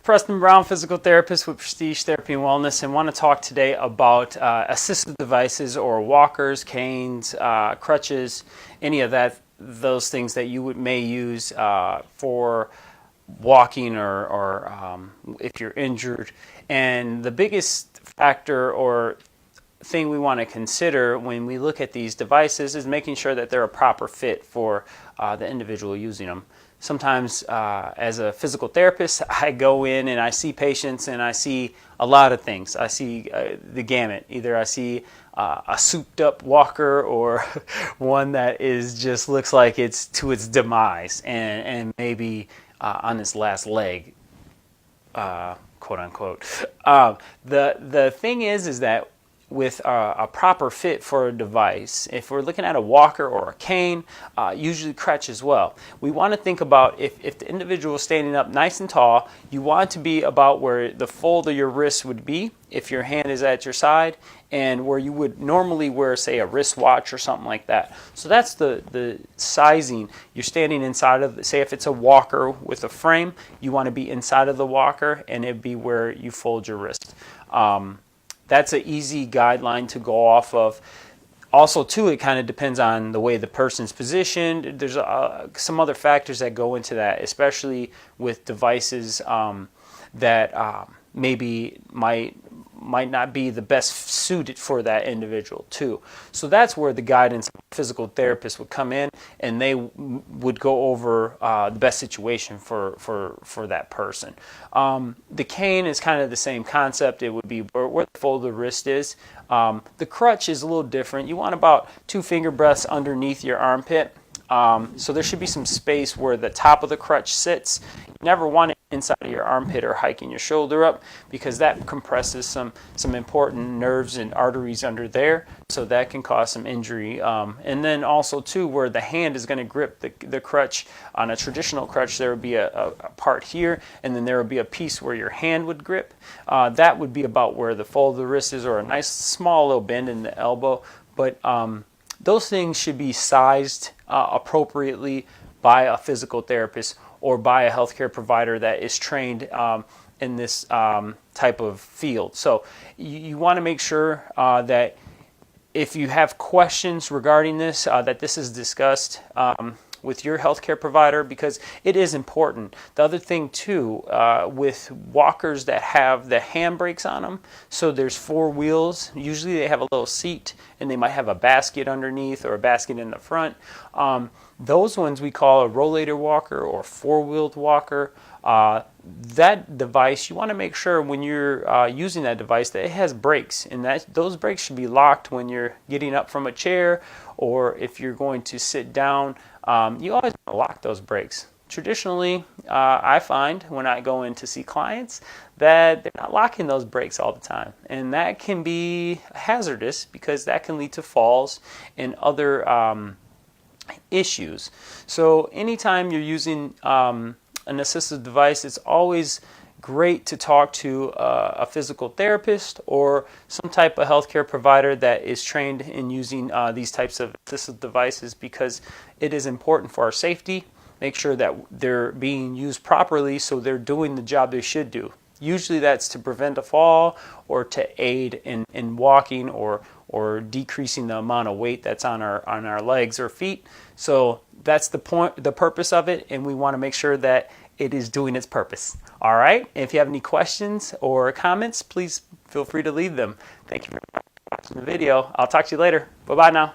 Preston Brown, physical therapist with Prestige Therapy and Wellness, and want to talk today about assistive devices or walkers, canes, crutches, any of those things that you may use for walking or if you're injured. And the biggest factor or thing we want to consider when we look at these devices is making sure that they're a proper fit for the individual using them. Sometimes as a physical therapist, I go in and I see patients and I see a lot of things. I see the gamut. Either I see a souped up walker or one that is just looks like it's to its demise and maybe on its last leg, quote unquote. The thing is that with a proper fit for a device, if we're looking at a walker or a cane, usually crutch as well, we want to think about if the individual is standing up nice and tall, you want to be about where the fold of your wrist would be if your hand is at your side, and where you would normally wear, say, a wristwatch or something like that. So that's the sizing. You're standing inside of, say if it's a walker with a frame, you want to be inside of the walker and it'd be where you fold your wrist. That's an easy guideline to go off of. Also, too, it kind of depends on the way the person's positioned. There's some other factors that go into that, especially with devices that maybe might not be the best suited for that individual too. So that's where the guidance of a physical therapist would come in, and they would go over the best situation for that person. The cane is kind of the same concept. It would be where the fold of the wrist is. The crutch is a little different. You want about 2 finger breadths underneath your armpit. So there should be some space where the top of the crutch sits. You never want it inside of your armpit or hiking your shoulder up, because that compresses some important nerves and arteries under there, so that can cause some injury. And then also too, where the hand is going to grip the crutch. On a traditional crutch, there would be a part here, and then there would be a piece where your hand would grip. That would be about where the fold of the wrist is, or a nice small little bend in the elbow. But those things should be sized appropriately by a physical therapist or by a healthcare provider that is trained in this type of field. So you want to make sure that if you have questions regarding this, that this is discussed with your healthcare provider, because it is important. The other thing too, with walkers that have the handbrakes on them, so there's 4 wheels, usually they have a little seat and they might have a basket underneath or a basket in the front. Those ones we call a rollator walker or 4-wheeled walker. That device, you want to make sure when you're using that device that it has brakes, and that those brakes should be locked when you're getting up from a chair, or if you're going to sit down. You always want to lock those brakes. Traditionally, I find when I go in to see clients that they're not locking those brakes all the time, and that can be hazardous because that can lead to falls and other issues. So anytime you're using an assistive device, it's always great to talk to a physical therapist or some type of healthcare provider that is trained in using these types of assistive devices, because it is important for our safety. Make sure that they're being used properly so they're doing the job they should do. Usually that's to prevent a fall or to aid in walking or decreasing the amount of weight that's on our legs or feet. So that's the purpose of it, and we want to make sure that it is doing its purpose. All right. If you have any questions or comments, please feel free to leave them. Thank you for watching the video. I'll talk to you later. Bye-bye now.